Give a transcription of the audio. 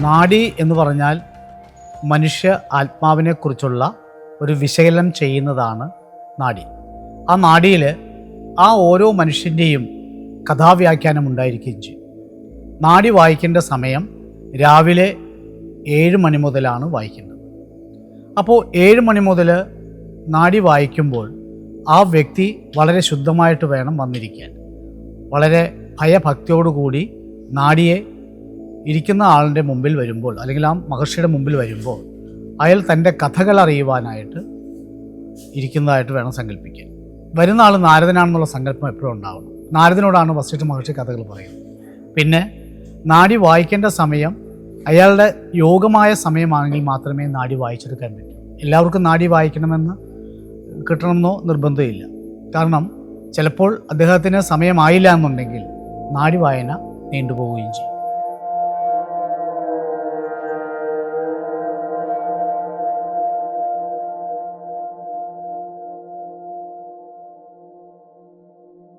നാഡി എന്ന് പറഞ്ഞാൽ മനുഷ്യ ആത്മാവിനെക്കുറിച്ചുള്ള ഒരു വിശകലനം ചെയ്യുന്നതാണ് നാഡി. ആ നാഡിയിൽ ആ ഓരോ മനുഷ്യൻ്റെയും കഥാവ്യാഖ്യാനം ഉണ്ടായിരിക്കുകയും ചെയ്യും. നാഡി വായിക്കേണ്ട സമയം രാവിലെ 7 മണി മുതലാണ് വായിക്കേണ്ടത്. അപ്പോൾ 7 മണി മുതൽ നാഡി വായിക്കുമ്പോൾ ആ വ്യക്തി വളരെ ശുദ്ധമായിട്ട് വേണം വന്നിരിക്കാൻ. വളരെ ഭയഭക്തിയോടുകൂടി നാഡിയെ ഇരിക്കുന്ന ആളിൻ്റെ മുമ്പിൽ വരുമ്പോൾ, അല്ലെങ്കിൽ ആ മഹർഷിയുടെ മുമ്പിൽ വരുമ്പോൾ അയാൾ തൻ്റെ കഥകൾ അറിയുവാനായിട്ട് ഇരിക്കുന്നതായിട്ട് വേണം സങ്കല്പിക്കാൻ. വരുന്ന ആൾ നാരദനാണെന്നുള്ള സങ്കല്പം എപ്പോഴും ഉണ്ടാവണം. നാരദനോടാണ് വസിഷ്ഠ മഹർഷി കഥകൾ പറയുന്നത്. പിന്നെ നാഡി വായിക്കേണ്ട സമയം അയാളുടെ യോഗമായ സമയമാണെങ്കിൽ മാത്രമേ നാഡി വായിച്ചെടുക്കാൻ പറ്റൂ. എല്ലാവർക്കും നാഡി വായിക്കണമെന്ന് കിട്ടണമെന്നോ നിർബന്ധമില്ല. കാരണം ചിലപ്പോൾ അദ്ദേഹത്തിന് സമയമായില്ല എന്നുണ്ടെങ്കിൽ നാഡി വായന നീണ്ടുപോവുകയും ചെയ്യും.